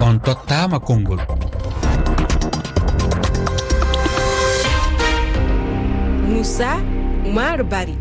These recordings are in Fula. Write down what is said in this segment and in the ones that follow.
On tottama konngol. Moussa Oumar Bari.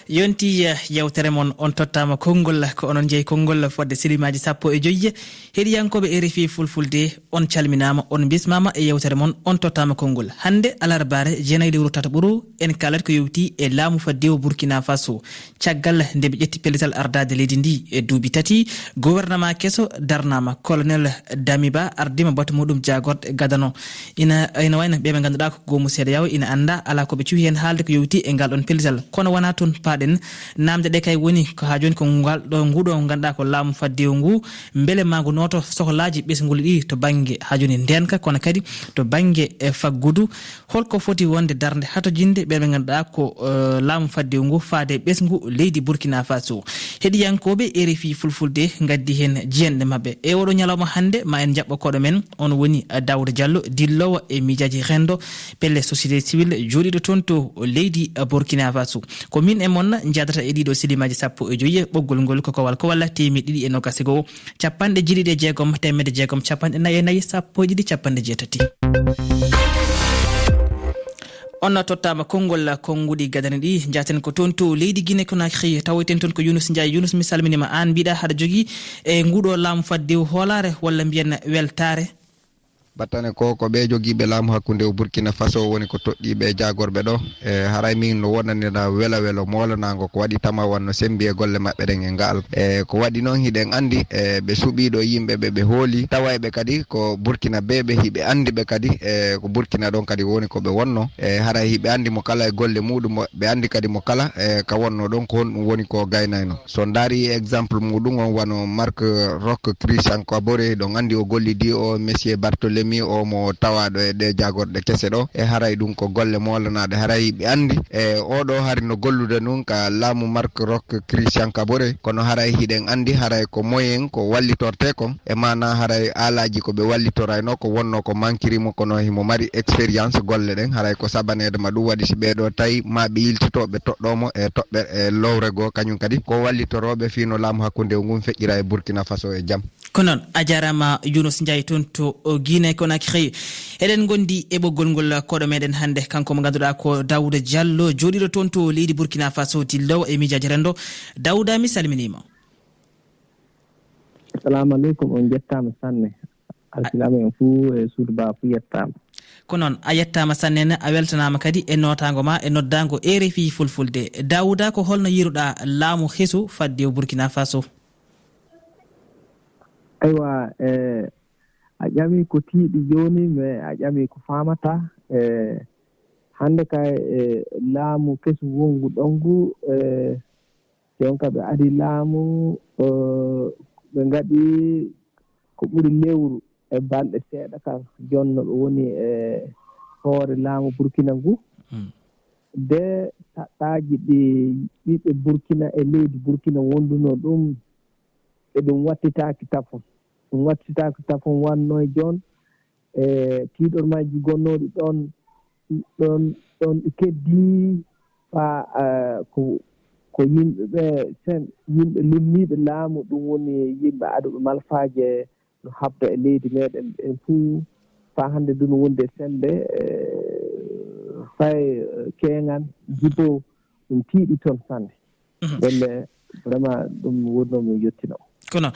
yonti yewtere mon on tottama konngol ko onon jeeyi konngol fodde silimaji 15 heɗiyankoɓe RFI fulfulde on calminama on bismama e yewtere mon on tottama konngol hande alarbare jeenayyi lewru tata ɓuuru en kalat ko yewti e laamu faddewo Burkina Faso caggal nde ɓe ƴetti pellital ardade leydi ndi e duuɓi tati gouvernement kesso darnama colonel Damiba ardima bato muɗum jagorde gadano ina wayno ɓeɓe ganduɗa ko goomu seeɗa yaw ina anda ala koɓe cuwi hen haalde ko yewti e ngal ɗon pellital kono wona toon den namde de kay woni ko ha joni ko ngal do ngudo ganda ko laamu faddewo ngu beele mago noto sohlaaji ɓesgol ɗi to banggue ha joni ndenka kono kadi to banggue faggudu holko foti wonde darde hato jinde ɓe ganduɗa ko laamu faddewo ngu faade ɓesgu leydi Burkina Faso heɗiyankoɓe RFI fulfulde gaddi hen jiyanɗe mabɓe e oɗo ñalawma hande ma en jaɓɓo koɗo men on woni Daouda Diallo dillowo e miijaji rendo pelle société civile joɗiɗo toon to leydi Burkina Faso ko min e mon jadata e ɗiɗo silimaji 15 ɓoggol ngol koko wal ko walla temi ɗiɗi e nogas go capanɗe jiɗiɗe jeegom temedde jeegom capanɗe nayyi e nayyi sappo e ɗiɗi capanɗe jeetati on tottama konngol konnguɗi gadane ɗi jaten ko toon to leydi Guinée Conakry tawoyten toon ko Younous Ndiaye. Younous mi salminima an mbiɗa haɗa jogui e nguɗo laamu faddewo hoolare walla mbiyen weltare battane ko ɓe jogiiɓe laamu hakkunde o Burkina Faso woni ko toɗɗiɓe jagorɓe ɗo e haray min no wonanira welo molanago ko waɗi tama wanno sembi e golle maɓɓe ɗen e ngal e ko waɗi noon hiɗen andi e ɓe suɓiɗo yimɓeɓe ɓe hooli tawayɓe kadi ko Burkina ɓe hiɓe andiɓe kadi e ko Burkina ɗon kadi woni koɓe wonno e haray hiɓe andi mo kala e golle muɗum ɓe andi kadi mo kala e ka wonno ɗon ko honɗum woni ko gaynayno so daari exemple muɗum on wano Marc Roch Christian Kaboré ɗon andi o gollidi o monsieur Barthélémy o mo tawaɗo e ɗe jagorɗe kese ɗo e haray ɗum ko golle molanaɗe haray ɓe andi e oɗo hari no gollude nun ka laamu Marc Roch Christian Kaboré kono haray hiɗen andi haray ko moyen ko wallitorte kon e mana haray alaji ko ɓe wallitorayno ko wonno ko mankirimo kono himo mari expérience golle ɗen haray ko sabanede ma ɗum waɗi si ɓeɗo tawi ma ɓe yiltitoɓe toɗɗomo e toɓɓe e lowre go kañum kadi ko wallitoroɓe fino laamu hakkunde ngun feƴƴira e Burkina Faso e jaam ko noon a jarama Younous Ndiaye toon to Guinée Conakry eɗen gondi e ɓoggol ngol koɗo meɗen hande kanko mo ganduɗa ko Daouda Diallo joɗiɗo toon to leydi Burkina Faso dillowo e miijaji rendo Daouda mi salminima. Assalamu aleykum on jettama sanne alsilama en fuu e suudu ba fuu yettama ko noon a yettama sannene a weltanama kadi e notago ma e noddago RFI fulfulde Daouda ko holno yiruɗa laamu heesu faddewo Burkina Faso aywa a ƴami ko tiiɗi joni mais a ƴami ko famata hande kay laamu kesu wongu ɗon ngu jonka ɓe adi laamu ɓe ngaɗi ko ɓuri lewru e balɗe seeɗa kan jonno ɓe woni e hoore laamu Burkina ngu de saɗɗaji ɗi ɓiɓɓe Burkina e leydi Burkina wonduno ɗum e ɗum wattitaki tafon wanno e jon e tiiɗormaji gonnoɗi ɗon ɗi keddi fa ko yimɓeɓe yimɓe limniɓe laamu ɗum woni yimɓe aduɓe malfaje no habda e leydi meɗen en fuu fa hande ɗum wonde sembe fay keŋan jibo ɗum tiiɗi toon sande ɗelle vraiment ɗum wonnomi yettino kono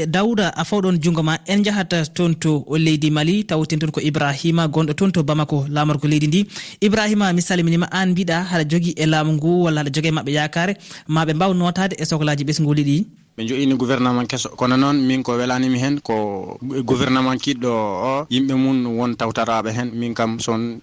Daouda a fawɗon jungo ma en jahata toon to leydi Mali tawten toon ko Ibrahima gonɗo toon to Bamako laamorgo leydi ndi Ibrahima mi salminima an mbiɗa haɗa jogui e laamu ngu walla haɗa jogui e mabɓe yakare maɓe mbaw notade e sohlaji ɓesgoli ɗi ɓe joƴini gouvernement kesso kono noon min ko welanimi hen ko gouvernement kiɗɗo o yimɓe mum won tawtaraɓe hen min kam son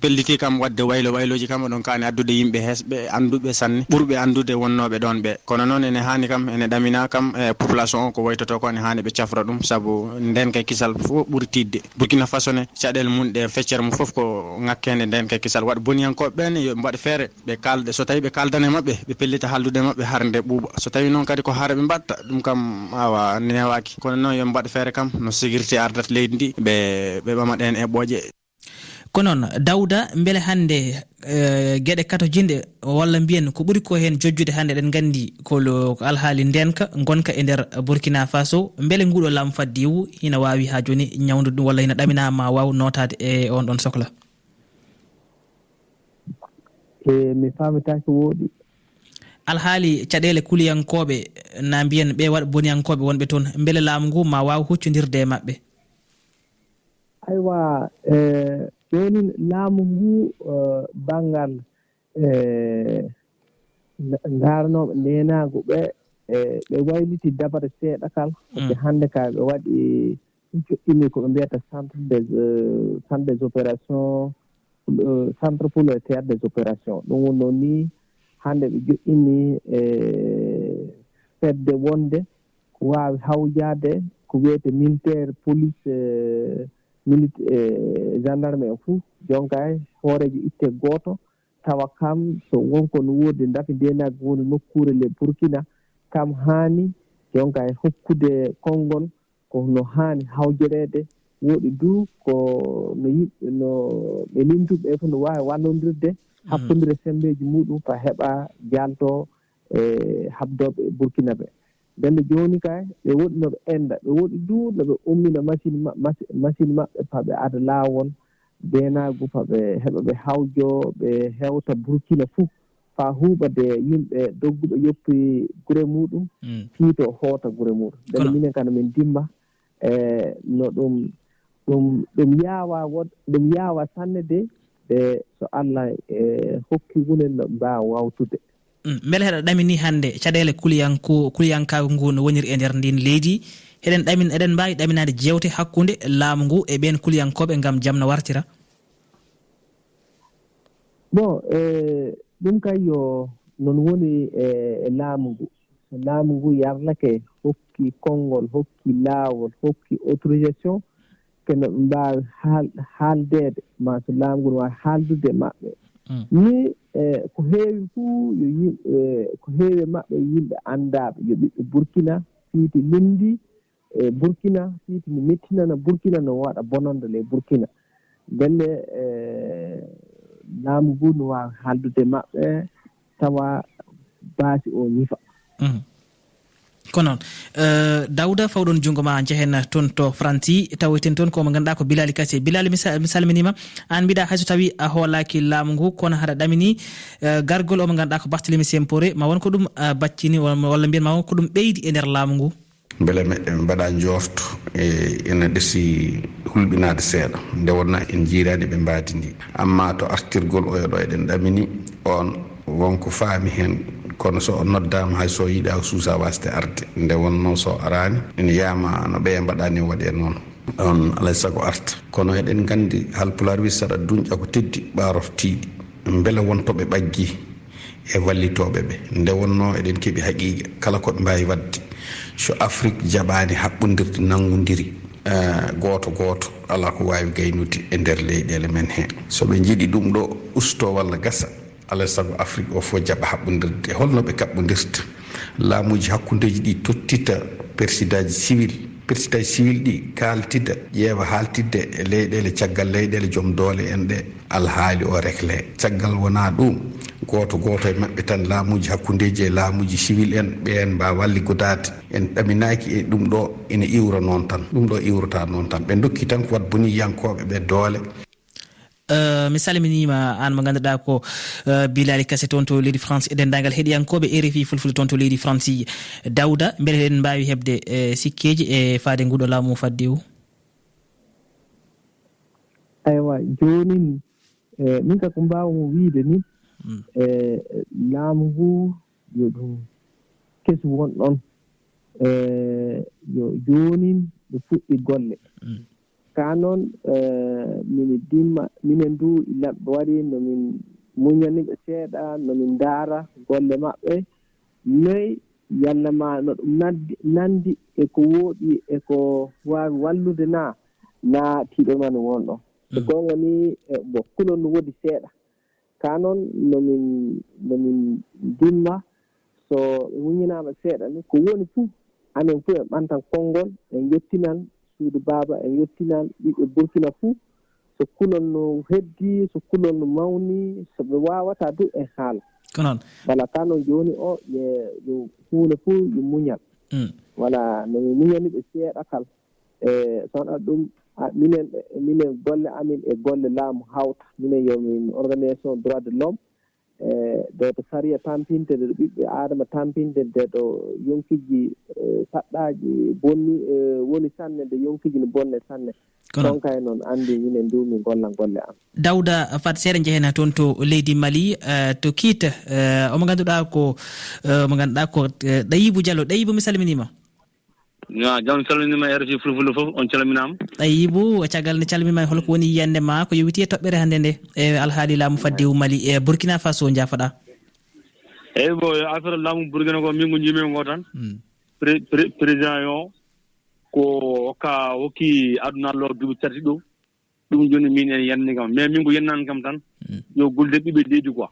pelliti kam wadde wayloji kam oɗon kani addude yimɓe hesɓe anduɓe sanne ɓurɓe andude wonnoɓe ɗon ɓe kono noon ene hani kam ene ɗamina kam e population o ko waytoto ko ene hani ɓe cafra ɗum saabu ndenka kisal fof ɓuuri tidde Burkina Faso ne caɗele mum ɗe feccere mum foof ko ngakkede ndenka kisal waɗa boniyankoɓe ɓene yo mbaɗa feere ɓe kalde so tawi ɓe kaldane mabɓe ɓe pellita haldude mabɓe harde ɓuuɓa so tawi noon kadi ko haara ɓe mbatta ɗum kam awa newaki kono noon yo mbaɗa feere kam no sécurité ardata leydi ndi ɓe ɓama ɗen e ɓooƴe ko noon Dawda beele hannde gueɗe katojinde walla mbiyen ko ɓuri ko hen jojjude hannde eɗen gandi ko alhaali ndenka gonka e nder Burkina Faso beele nguɗo laamu faddiwu hina wawi ha joni ñawdude ɗum walla hina ɗaminama waw notade e on ɗon sohla. mi famitaki woɗi alhaali caɗele kuliyankoɓe na mbiyen ɓe waɗa boniyankoɓe wonɓe toon beele laamu ngu ma waw huccodirde e mabɓe. aywa joni laamu ngu banggal daranoɓe ndenago ɓe ɓe wayliti dabare seeɗa kala ɓe hannde ka ɓe waɗi joƴƴini ko ɓe mbiyata centre des opérations centre pour le théâtre des opérations ɗum woni noon ni hannde ɓe joƴƴini fedde wonde ko wawi hawjade ko wiyete militaire police gendarme en fou jonka hoorejo itte gooto tawa kam so wonko no woodi dafi ndenago woni nokkure le Burkina kam haani jonka hokkude konngol ko no haani hawjerede woɗi du ko no yimɓe no ɓe limtuɓe ɓe fof no wawi wallodirde hakkondire sembeji muɗum fa heɓa jalto e habdoɓe Burkina ɓe belle joni kay ɓe woɗi noɓe enda ɓe woɗi du noɓe ummina machine maɓɓe fa ɓe ada laawol benagu fa ɓe heɓa ɓe hawjo ɓe hewta Burkina fou fa huuɓade yimɓe dogguɓe yoppi gure muɗum piito hoota gure muɗum belle minen kana min dimma no ɗum yaawa sanne de ɓe so Allah hokki wunen no mbawa wawtude. Beele heɗa ɗamini hannde caɗele kuliyankago ngu no woniri e nder ndin leydi eɗen mbawi ɗaminade jewte hakkude laamu ngu e ɓen kuliyankoɓe gam jaam no wartira. bon ɗum kay yo non woni e laamu ngu so laamu ngu yarlake hokki konngol hokki laawol hokki autorisation keno ɓe mbawi haaldede ma so laamu ngu no wawi haaldude maɓɓe ni ko heewi fuu yo yimɓe ko heewi maɓɓe yimɓe anndaɓe yo ɓiɓɓe Burkina fiiti lindi e Burkina fiiti no mettinana Burkina no waɗa bonande le Burkina belle laamu ngu no wawi haaldude maɓɓe tawa baasi o ñifa. ko noon Dawda fawɗon junngo ma jehen toon to France taweten toon komo ganduɗa ko Bilali Kassé Bilali mi salminima an mbiɗa hayso tawi a hoolaki laamu ngu kono haɗa ɗamini gargol omo ganduɗa ko Barthélémy Sempore ma wonko ɗum baccini walla mbiyen ma wonko ɗum ɓeydi e nder laamu ngu. beele meɗen mbaɗa jofto ene ɗesi hulɓinade seeɗa nde wonna en jiirani ɓe mbadidi amma to artirgol oyoɗo eɗen ɗamini on wonko faami hen kono so o noddama hay so yiiɗa ko suusa wasde arde nde wonno so arani ene yiyama no ɓe mbaɗani waɗe noon on alay saago arta kono eɗen gandi Halpular wi saɗa duñƴa ko teddi ɓaroftiɗi beele wontoɓe ɓaggi e wallitoɓe ɓe nde wonno eɗen keeɓi haqiqa kala koɓe mbawi wadde so Afrique jaɓani haɓɓodirde nangodiri goto ala ko wawi gaynude e nder leyɗele men he soɓe jiiɗi ɗum ɗo usto walla gasa alay saago Afrique o fof jaɓa haɓɓodirde e holno ɓe kaɓɓodirta laamuji hakkudeji ɗi tottita persidaji civil ɗi kaltida ƴeewa haaltidde e leyɗele caggal leyɗele joom doole en ɗe alhaali o réglé caggal wona ɗum goto e maɓɓe tan laamuji hakkudeji e laamuji civil en ɓen mbawa walligodade en ɗaminaki e ɗum ɗo ina iwra noon tan ɗum ɗo iwrata noon tan ɓe dokki tan ko wat boniyankoɓe ɓe doole. mi salminima an mo ganduɗa ko Bilali Kassé toon to leydi France e dendagal heeɗiyankoɓe RFI fulfulde toon to leydi France Dawda beele eɗen mbawi hebde sikkeji e faade nguɗo laamu fadde o. aywa joni min ka ko mbawmo wiide ni laamu ngu yo ɗum kesu won ɗon yo joni ɓe fuɗɗi golle ka noon minen du lamɓe waɗi nomin muñaniɓe seeɗa nomin daara golle maɓɓe noyi yalla ma no ɗum nandi eko wooɗi eko wawi wallude na tiiɗoma no wonɗon so gonga ni bo kulon no woodi seeɗa ka noon nomin dimma so ɓe muñinama seeɗa ni ko woni fuu anen fuu en ɓantan konngol en yettinan suudu baaba en yettinan ɓiɓɓe Burkina fou so kulol no heddi so kulol no mawni so ɓe wawata du e haala ko noon wala ka noon joni o yo huunde fuu yo muñal wala no muñani ɓe seeɗa kal sono ɗum minen golle amin e golle laamu hawta minen yomin organisation droit de l'homme nde to sariya tampinde nde ɗo ɓiɓɓe adama tampinde nde ɗo yonkiji saɗɗaji bonni woni sanne nde yonkiji ne bonne sanne ɗon kay noon andi minen du min gollan golle am Dawda fat seeɗa jehena toon to leydi Mali to kiita omo ganduɗa ko Ɗayibou Diallo. Ɗayibou mi salminima. jam salminima RFI fulfulde fof on calminama. Ɗayibou caggal nde calminima holko woni yiyande ma ko yowiti e toɓɓere hannde nde e alhaali laamu faddewu Mali e Burkina Faso jafoɗa. eyyi bo affaire laamu Burkina ko min ko jiimi ko tan président yo ko hokki aduna Allah duuɓi tati ɗo ɗum joni min en yannde kam mais min ko yennani kam tan yo golde ɓiɓɓe leydi quoi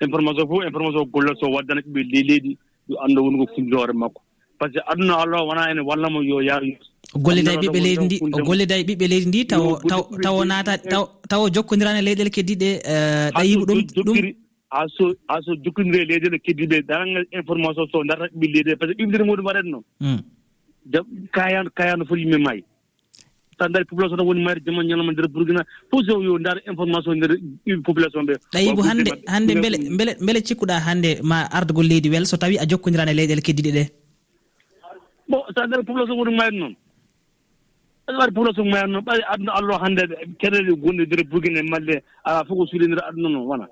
information gollat so waddana ɓiɓɓe leydi yo anda woni ko fundiore makko par ce que aduna Allah wona ene wallamo yo yaaru golliday ɓiɓɓe leydi ndi o golliday ɓiɓɓe leydi ndi taw naata taw jokkodirani leyɗele keddiɗe Ɗayibou ɗum so jokkodire leyɗele keddiɗe darangal information so darta ɓiɓɓe leydi par ce que ɓiɓɓe muɗum waɗat noon kayano foti yimɓe maayi sa dari population tan woni mayre jama ñalama nder Burkina fof so yo ndar information nder population ɓe. Ɗayibou hande beele cikkuɗa hande ma ardugol leydi wel so tawi a jokkodirani leyɗele keddiɗe ɗe. bon sa dari population woni mayre noon aɗa population mayre noon ɓaɗi aduna Allah hande keɗeɗe gonɗe nder Burkina e Mali ala fof ko suuɗe nder aduna noon wona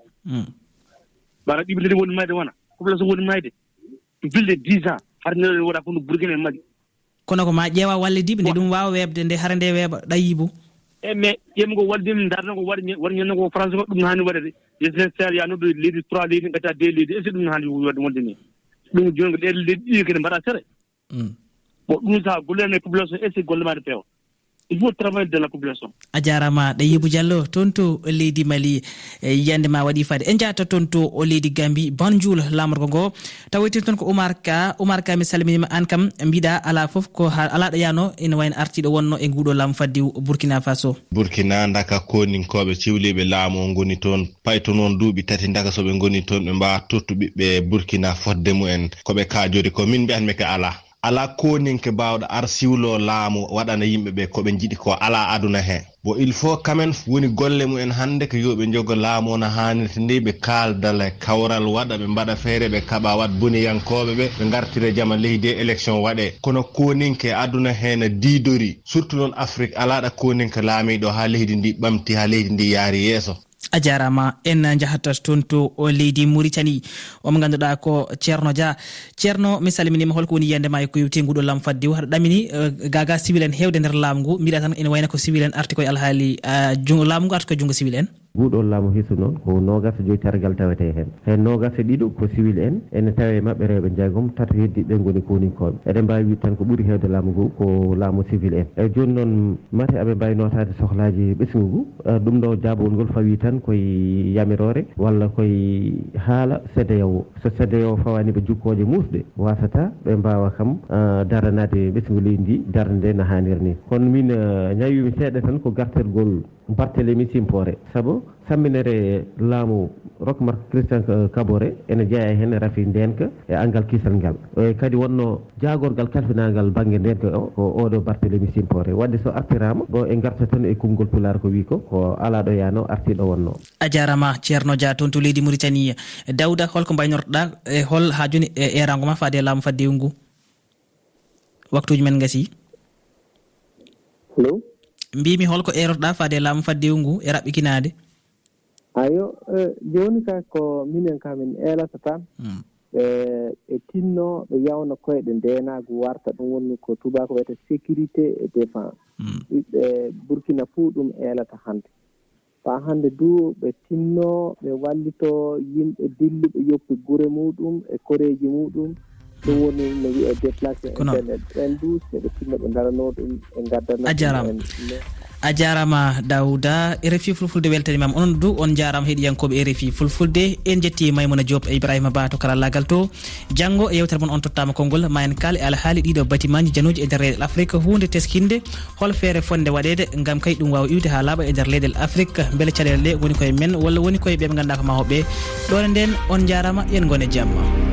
bara ɓiɓɓe leydi woni mayde wona population woni mayde ville 10 ans har ndeɗe waɗa ko no Burkina e Mali kono ko ma ƴeewa wallidiɓe nde ɗum wawa webde nde hara nde weeɓa Ɗayibou mais ƴeemi ko waddimi darna ko waɗi ñande ko français ko ɗum hani waɗede yesr ya noddu leydi 3 leydi gacca 2 leydi est ce que ɗum hani wonde ni ɗum joni ko ɗe leydi ɗiɗi kene mbaɗa sere bon ɗum sa gollene population est ce que golle maɗe peewa il faut travailler de la population. A jarama Ɗayibou Diallo toon to leydi Mali yiyande ma waɗi fade en jata toon to o leydi Gambie Banjul lamorgo ngo tawatir toon ko Oumar Ka mi salminima an kam mbiɗa ala foof ko ala ɗo yano ene wayno artiɗo wonno e nguɗo laamu faddi Burkina Faso. Burkina daka koninkoɓe ciwliɓe laamu o goni toon payto noon duuɓi tati daka soɓe goni toon ɓe mbawa tottu ɓiɓɓe Burkina fodde mumen koɓe kajori ko min mbiyanmi ko ala koninke bawɗo ar siwlo laamu waɗana yimɓeɓe koɓe jiiɗi ko ala aduna he bo il faut quand même woni golle mumen hande ko yoɓe jogo laamu no hannirta ndi ɓe kaldale kawral waɗa ɓe mbaɗa feere ɓe kaɓa wat boniyankoɓe ɓe gartire jama leydi élection waɗe kono koninke aduna hene didori surtout noon Afrique alaɗa koninke laamiɗo ha leydi ndi ɓamti ha leydi ndi yaari yeeso. A jarama en jahata toon to leydi Mauritanie omo ganduɗa ko Ceerno Dia. Ceerno mi salminima holko woni yiyande ma ko yewti nguɗo laamu faddi haɗa ɗamini gaga civil en hewde nder laamu ngu mbiɗa tan ene wayno ko civil en arti koye alhaali laamu ngu arti koye junggo civil en. Nguɗon laamu hisu noon ko nogas joyi targal tawete hen hen nogas e ɗiɗo ko civil en ene tawe mabɓe rewɓe jeegom tato heddi ɓe goni koninkoɓe eɗen mbawi wi tan ko ɓuuri hewde laamu ngu ko laamu civil en eyyi joni noon mate aɓe mbawi notade sohlaji ɓesgu ngu ɗum ɗo jaabol ngol fawi tan koye yamirore walla koye haala CEDEAO so CEDEAO fawani ɓe jukkoje musɗe wasata ɓe mbawa kam daranade ɓesgu leydi ndi darde no hanniri ni kono min ñawimi seeɗa tan ko gartirgol Barthélémy Simpore sabu samminere laamu Roch-Marc Christian Kaboré ene jeeya hen rafi ndenka e angal kisal ngal kadi wonno jagorgal kalfinangal banggue ndenka ko oɗo Barthélémy Simpore wadde so artirama bo e garta tan e kumgol pular ko wi ko ala ɗo yano artiɗo wonno. A jarama Ceerno Dia toon to leydi Mauritanie. Dawda holko mbaynortoɗa e hol ha joni e erango ma faade laamu fadde ngu waktuji men gasi. Hello. Mbimi holko erotoɗa faade laamu faddewu ngu e raɓɓikinade. Ayo joni ka ko minen kamin elata tan e tinno ɓe yawna koyɗe ndenagu warta ɗum woni ko tubako wiyete sécurité et défense ɓiɓɓe Burkina fuu ɗum elata hande fa hande du ɓe tinno ɓe wallito yimɓe dilluɓe yoppi guure muɗum e koreji muɗum ɗum woni no wiye déplacé internet ɓen du seɓe tinno ɓe darano ɗum e gaddana. A jarama a jarama Dawda RFI fulfulde weltani mam onon du on jarama heɗiyankoɓe RFI fulfulde en jetti Maymuna Diop e Ibrahima Ba to karallagal to janggo e yewtere mon on tottama konngol ma en kal e alhaali ɗiɗo batimaji janoji e nder leyɗel Afrique hunde teskinde hol feere fonde waɗede gam kay ɗum wawa iwde ha laaɓa e nder leyɗel Afrique beele caɗele ɗe woni koye men walla woni koye ɓe ɓe ganduɗa ko mahoɓe ɗone nden on jarama yen gone jamma.